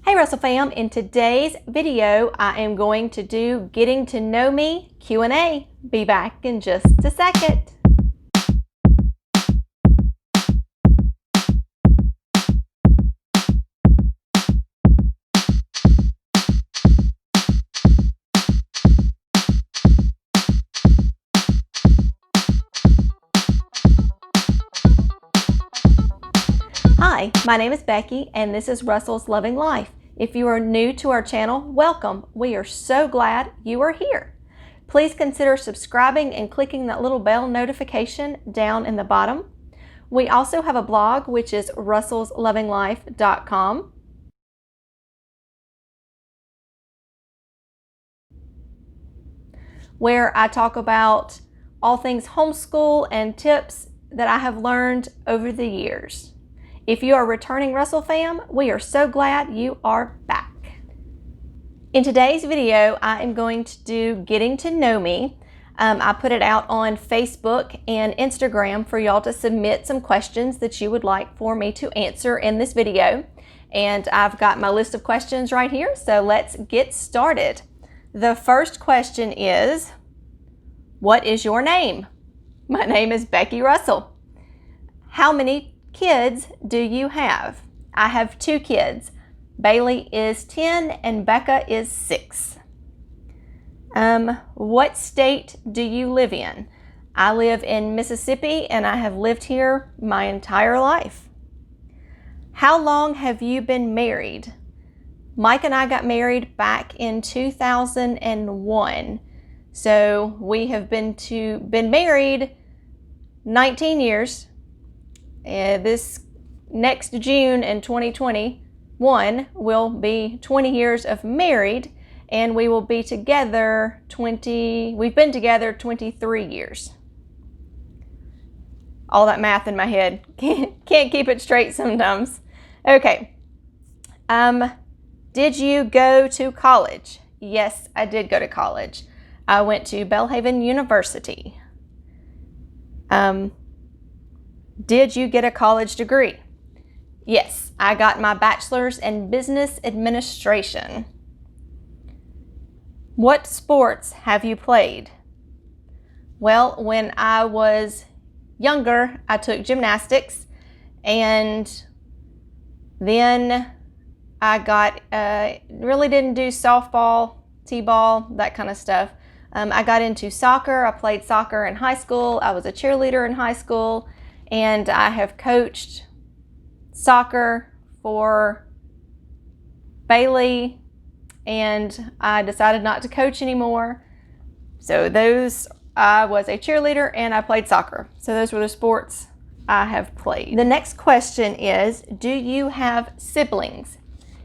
Hey Russell fam, in today's video I am going to do Getting to Know Me Q&A. Be back in just a second. Hi, my name is Becky and this is Russell's Loving Life. If you are new to our channel, welcome. We are so glad you are here. Please consider subscribing and clicking that little bell notification down in the bottom. We also have a blog, which is russellslovinglife.com. where I talk about all things homeschool and tips that I have learned over the years. If you are a returning Russell fam, we are so glad you are back. In today's video, I am going to do Getting to Know Me. I put it out on Facebook and Instagram for y'all to submit some questions that you would like for me to answer in this video. And I've got my list of questions right here, so let's get started. The first question is, what is your name? My name is Becky Russell. How many kids do you have? I have 2 kids. Bailey is 10 and Becca is 6. What state do you live in? I live in Mississippi and I have lived here my entire life. How long have you been married? Mike and I got married back in 2001. So we have been married 19 years. This next June in 2021 will be 20 years of married, and we will be together we've been together 23 years. All that math in my head, can't keep it straight sometimes. Okay, did you go to college? Yes, I did go to college. I went to Belhaven University. Did you get a college degree? Yes, I got my bachelor's in business administration. What sports have you played? Well, when I was younger, I took gymnastics, and then I really didn't do softball, t-ball, that kind of stuff. I got into soccer. I played soccer in high school. I was a cheerleader in high school. And I have coached soccer for Bailey, and I decided not to coach anymore. So I was a cheerleader and I played soccer. So those were the sports I have played. The next question is, do you have siblings?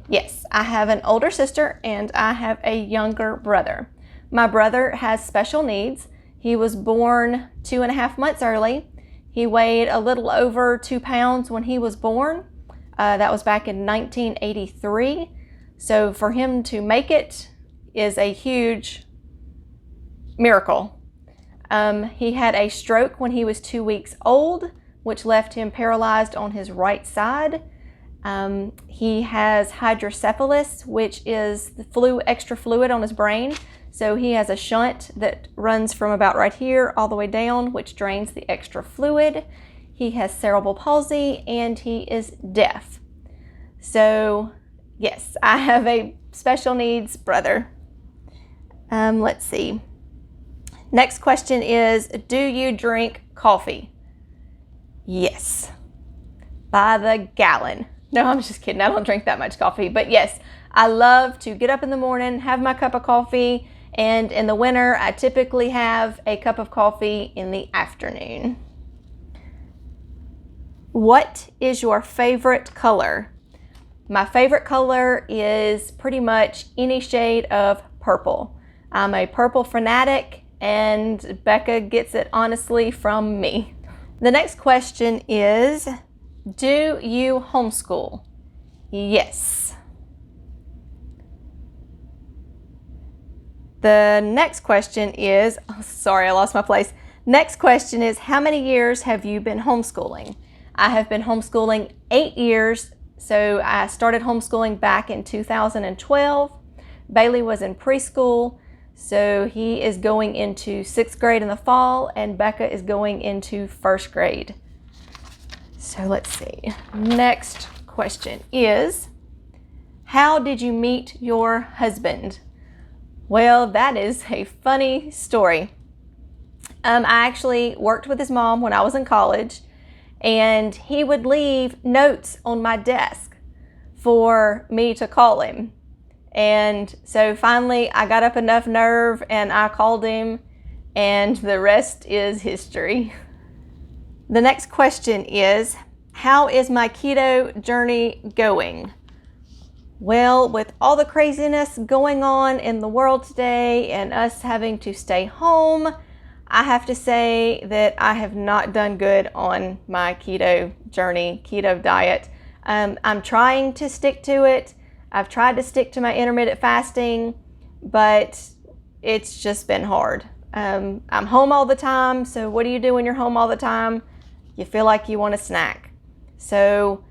Yes, I have an older sister and I have a younger brother. My brother has special needs. He was born 2.5 months early. He weighed a little over 2 pounds when he was born. That was back in 1983. So for him to make it is a huge miracle. He had a stroke when he was 2 weeks old, which left him paralyzed on his right side. He has hydrocephalus, which is the extra fluid on his brain. So he has a shunt that runs from about right here all the way down, which drains the extra fluid. He has cerebral palsy and he is deaf. So yes, I have a special needs brother. Let's see. Next question is, do you drink coffee? Yes, by the gallon. No, I'm just kidding. I don't drink that much coffee, but yes, I love to get up in the morning, have my cup of coffee, and in the winter, I typically have a cup of coffee in the afternoon. What is your favorite color? My favorite color is pretty much any shade of purple. I'm a purple fanatic, and Becca gets it honestly from me. The next question is, do you homeschool? Yes. The next question is, sorry, I lost my place. Next question is, how many years have you been homeschooling? I have been homeschooling 8 years So I started homeschooling back in 2012. Bailey was in preschool, so he is going into 6th grade in the fall, and Becca is going into 1st grade. So let's see. Next question is, how did you meet your husband? Well, that is a funny story. I actually worked with his mom when I was in college, and he would leave notes on my desk for me to call him. And so finally I got up enough nerve and I called him, and the rest is history. The next question is, how is my keto journey going? Well, with all the craziness going on in the world today and us having to stay home, I have to say that I have not done good on my keto journey, keto diet. I'm trying to stick to it. I've tried to stick to my intermittent fasting, but it's just been hard. I'm home all the time, so what do you do when you're home all the time? You feel like you want a snack. So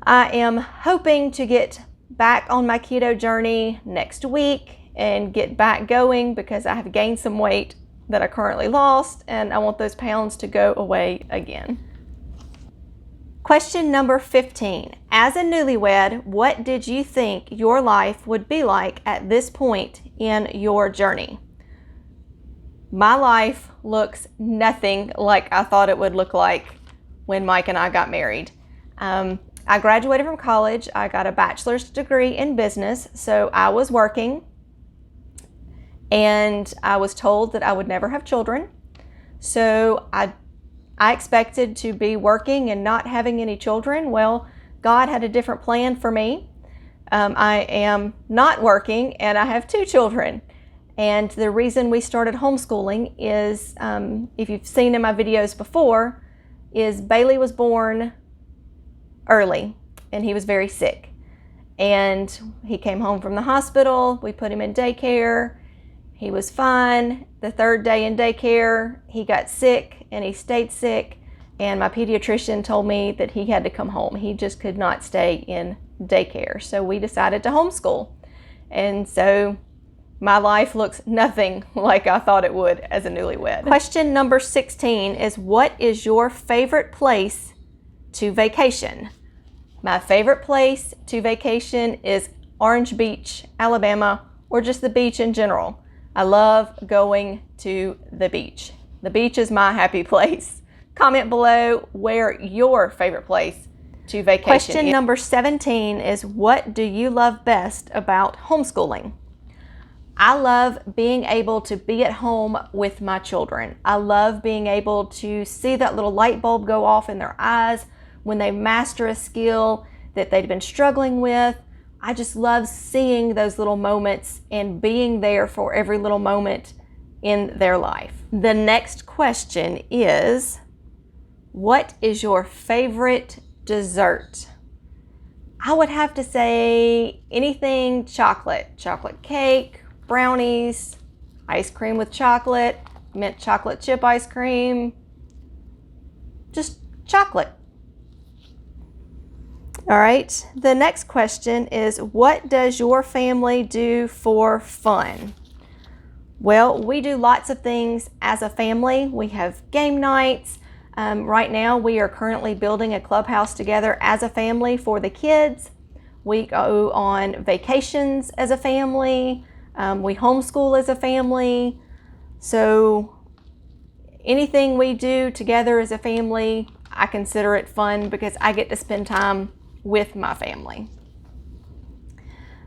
I am hoping to get back on my keto journey next week and get back going, because I have gained some weight that I currently lost, and I want those pounds to go away again. Question number 15. As a newlywed, what did you think your life would be like at this point in your journey? My life looks nothing like I thought it would look like when Mike and I got married. I graduated from college. I got a bachelor's degree in business, so I was working, and I was told that I would never have children. So I expected to be working and not having any children. Well, God had a different plan for me. I am not working, and I have 2 children. And the reason we started homeschooling is, if you've seen in my videos before, is Bailey was born early and he was very sick. And he came home from the hospital. We put him in daycare. He was fine. The 3rd day in daycare, he got sick and he stayed sick. And my pediatrician told me that he had to come home. He just could not stay in daycare. So we decided to homeschool. And so my life looks nothing like I thought it would as a newlywed. Question number 16 is, what is your favorite place to vacation? My favorite place to vacation is Orange Beach, Alabama, or just the beach in general. I love going to the beach. The beach is my happy place. Comment below where your favorite place to vacation is. Question number 17 is, what do you love best about homeschooling? I love being able to be at home with my children. I love being able to see that little light bulb go off in their eyes when they master a skill that they've been struggling with. I just love seeing those little moments and being there for every little moment in their life. The next question is, what is your favorite dessert? I would have to say anything chocolate. Chocolate cake, brownies, ice cream with chocolate, mint chocolate chip ice cream, just chocolate. All right, the next question is, what does your family do for fun? Well, we do lots of things as a family. We have game nights. Right now, we are currently building a clubhouse together as a family for the kids. We go on vacations as a family. We homeschool as a family. So anything we do together as a family, I consider it fun because I get to spend time with my family.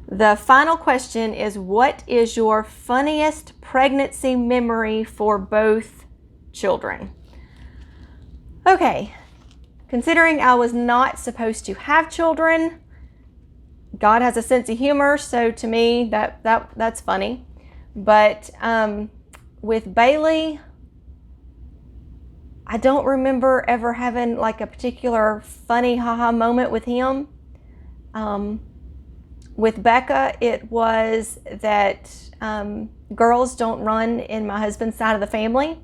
The final question is, what is your funniest pregnancy memory for both children? Okay, considering I was not supposed to have children, God has a sense of humor, so to me that's funny. But with Bailey, I don't remember ever having like a particular funny haha moment with him. With Becca, it was that girls don't run in my husband's side of the family.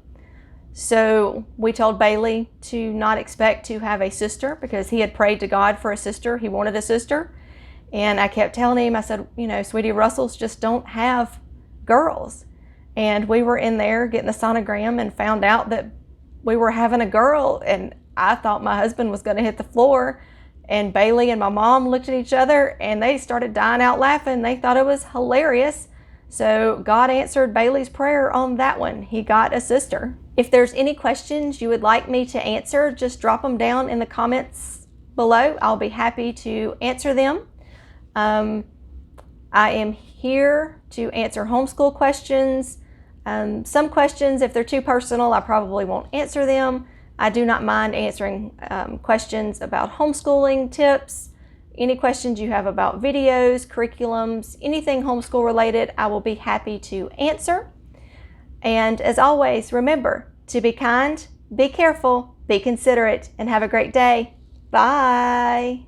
So we told Bailey to not expect to have a sister because he had prayed to God for a sister. He wanted a sister. And I kept telling him, I said, sweetie, Russells just don't have girls. And we were in there getting the sonogram and found out that we were having a girl. And I thought my husband was going to hit the floor. And Bailey and my mom looked at each other and they started dying out laughing. They thought it was hilarious. So God answered Bailey's prayer on that one. He got a sister. If there's any questions you would like me to answer, just drop them down in the comments below. I'll be happy to answer them. I am here to answer homeschool questions. Some questions, if they're too personal, I probably won't answer them. I do not mind answering questions about homeschooling tips. Any questions you have about videos, curriculums, anything homeschool related, I will be happy to answer. And as always, remember to be kind, be careful, be considerate, and have a great day. Bye.